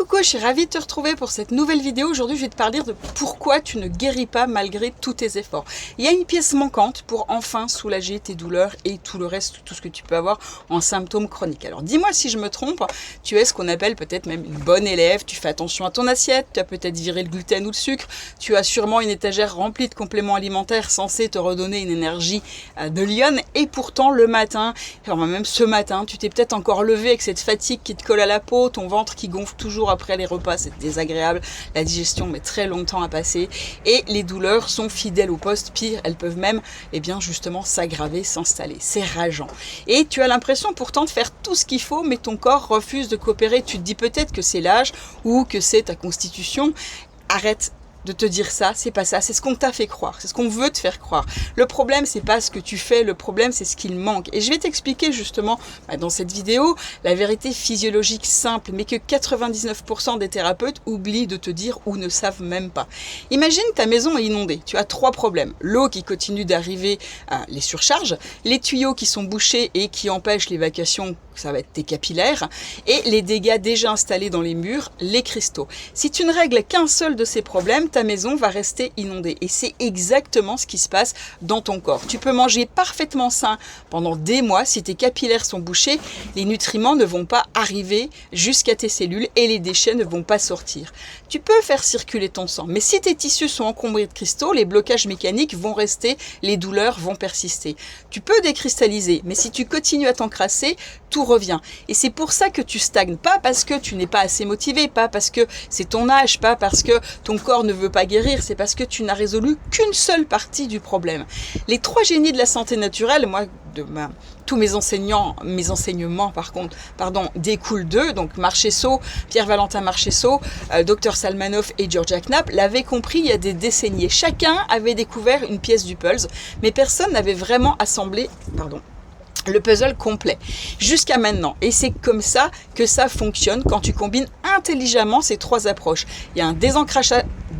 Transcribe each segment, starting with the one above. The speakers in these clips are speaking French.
Coucou, je suis ravie de te retrouver pour cette nouvelle vidéo. Aujourd'hui, je vais te parler de pourquoi tu ne guéris pas malgré tous tes efforts. Il y a une pièce manquante pour enfin soulager tes douleurs et tout le reste, tout ce que tu peux avoir en symptômes chroniques. Alors dis-moi si je me trompe, tu es ce qu'on appelle peut-être même une bonne élève, tu fais attention à ton assiette, tu as peut-être viré le gluten ou le sucre, tu as sûrement une étagère remplie de compléments alimentaires censés te redonner une énergie de lionne, et pourtant le matin, alors même ce matin, tu t'es peut-être encore levé avec cette fatigue qui te colle à la peau, ton ventre qui gonfle toujours après les repas, c'est désagréable, la digestion met très longtemps à passer et les douleurs sont fidèles au poste, pire, elles peuvent même justement s'aggraver, s'installer, c'est rageant. Et tu as l'impression pourtant de faire tout ce qu'il faut, mais ton corps refuse de coopérer. Tu te dis peut-être que c'est l'âge ou que c'est ta constitution. Arrête de te dire ça, c'est pas ça, c'est ce qu'on t'a fait croire, c'est ce qu'on veut te faire croire. Le problème, c'est pas ce que tu fais, le problème, c'est ce qu'il manque. Et je vais t'expliquer justement dans cette vidéo la vérité physiologique simple, mais que 99% des thérapeutes oublient de te dire ou ne savent même pas. Imagine ta maison est inondée, tu as 3 problèmes. L'eau qui continue d'arriver, les surcharges, les tuyaux qui sont bouchés et qui empêchent l'évacuation, ça va être tes capillaires, et les dégâts déjà installés dans les murs, les cristaux. Si tu ne règles qu'un seul de ces problèmes, ta maison va rester inondée. Et c'est exactement ce qui se passe dans ton corps. Tu peux manger parfaitement sain pendant des mois. Si tes capillaires sont bouchés, les nutriments ne vont pas arriver jusqu'à tes cellules et les déchets ne vont pas sortir. Tu peux faire circuler ton sang, mais si tes tissus sont encombrés de cristaux, les blocages mécaniques vont rester, les douleurs vont persister. Tu peux décristalliser, mais si tu continues à t'encrasser, tout revient. Et c'est pour ça que tu stagnes, pas parce que tu n'es pas assez motivé, pas parce que c'est ton âge, pas parce que ton corps ne veut pas guérir, c'est parce que tu n'as résolu qu'une seule partie du problème. Les 3 génies de la santé naturelle, moi, tous mes enseignements découlent d'eux, donc Marchesso, Pierre-Valentin Marchesso, Dr Salmanov et Georgia Knapp l'avaient compris il y a des décennies. Chacun avait découvert une pièce du puzzle, mais personne n'avait vraiment assemblé, le puzzle complet, jusqu'à maintenant. Et c'est comme ça que ça fonctionne quand tu combines intelligemment ces 3 approches. Il y a un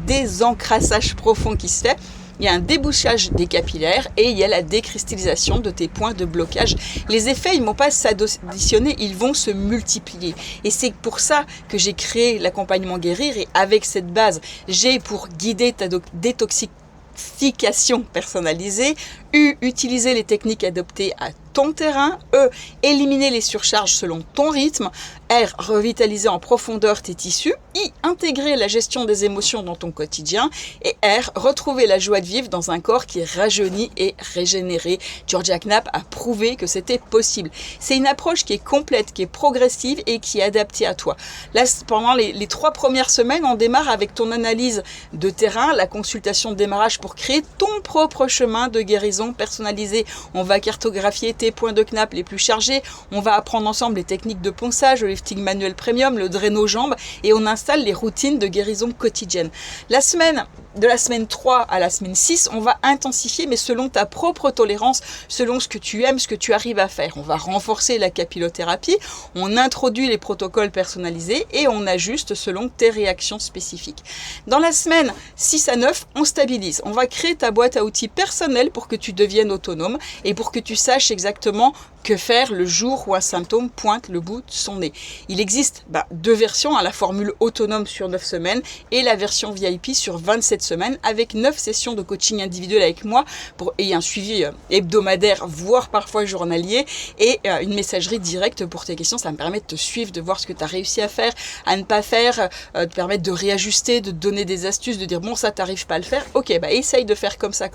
désencrassage profond qui se fait, il y a un débouchage des capillaires et il y a la décristallisation de tes points de blocage. Les effets, ils ne vont pas s'additionner, ils vont se multiplier. Et c'est pour ça que j'ai créé l'accompagnement guérir, et avec cette base, j'ai pour guider ta détoxification personnalisée, utiliser les techniques adoptées à ton terrain, éliminer les surcharges selon ton rythme, revitaliser en profondeur tes tissus, intégrer la gestion des émotions dans ton quotidien, et retrouver la joie de vivre dans un corps qui est rajeuni et régénéré. Georgia Knapp a prouvé que c'était possible. C'est une approche qui est complète, qui est progressive et qui est adaptée à toi. Là, pendant les 3 premières semaines, on démarre avec ton analyse de terrain, la consultation de démarrage pour créer ton propre chemin de guérison personnalisé. On va cartographier tes points de Knapp les plus chargés, on va apprendre ensemble les techniques de ponçage, le lifting manuel premium, le drain aux jambes, et on installe les routines de guérison quotidienne. De la semaine 3 à la semaine 6, on va intensifier, mais selon ta propre tolérance, selon ce que tu aimes, ce que tu arrives à faire. On va renforcer la capillothérapie, on introduit les protocoles personnalisés et on ajuste selon tes réactions spécifiques. Dans la semaine 6 à 9, on stabilise. On va créer ta boîte à outils personnelle pour que tu deviennes autonome et pour que tu saches exactement que faire le jour où un symptôme pointe le bout de son nez. Il existe 2 versions, la formule autonome sur 9 semaines et la version VIP sur 27 semaines avec 9 sessions de coaching individuel avec moi et un suivi hebdomadaire, voire parfois journalier, et une messagerie directe pour tes questions. Ça me permet de te suivre, de voir ce que tu as réussi à faire, à ne pas faire, de permettre de réajuster, de te donner des astuces, de dire bon, ça t'arrive pas à le faire, ok, essaye de faire comme ça,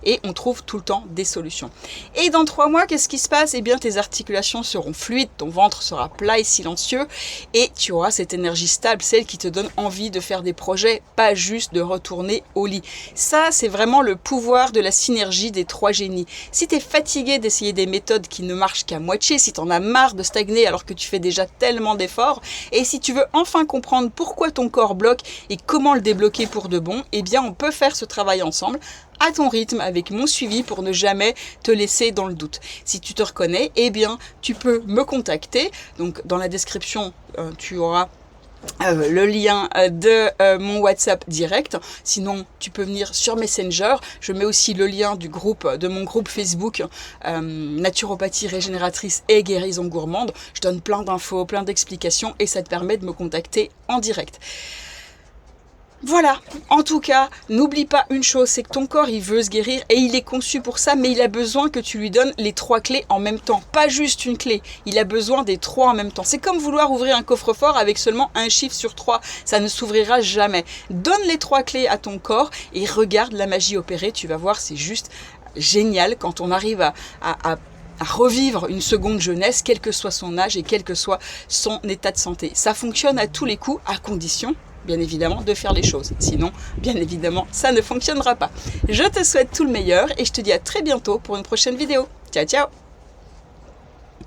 et on trouve tout le temps des solutions. Et dans 3 mois, qu'est-ce qui se passe? Tes articulations seront fluides, ton ventre sera plat et silencieux, et tu auras cette énergie stable, celle qui te donne envie de faire des projets, pas juste de retourner au lit. Ça, c'est vraiment le pouvoir de la synergie des 3 génies. Si tu es fatigué d'essayer des méthodes qui ne marchent qu'à moitié, si tu en as marre de stagner alors que tu fais déjà tellement d'efforts, et si tu veux enfin comprendre pourquoi ton corps bloque et comment le débloquer pour de bon, on peut faire ce travail ensemble, à ton rythme, avec mon suivi, pour ne jamais te laisser dans le doute. Si tu te reconnais, tu peux me contacter. Donc dans la description, tu auras le lien de mon WhatsApp direct. Sinon, tu peux venir sur Messenger. Je mets aussi le lien de mon groupe Facebook Naturopathie régénératrice et guérison gourmande. Je donne plein d'infos, plein d'explications et ça te permet de me contacter en direct. Voilà, en tout cas, n'oublie pas une chose, c'est que ton corps, il veut se guérir et il est conçu pour ça, mais il a besoin que tu lui donnes les 3 clés en même temps. Pas juste une clé, il a besoin des 3 en même temps. C'est comme vouloir ouvrir un coffre-fort avec seulement un chiffre sur 3, ça ne s'ouvrira jamais. Donne les 3 clés à ton corps et regarde la magie opérer, tu vas voir, c'est juste génial quand on arrive à revivre une seconde jeunesse, quel que soit son âge et quel que soit son état de santé. Ça fonctionne à tous les coups, à condition bien évidemment de faire les choses. Sinon, bien évidemment, ça ne fonctionnera pas. Je te souhaite tout le meilleur et je te dis à très bientôt pour une prochaine vidéo. Ciao, ciao!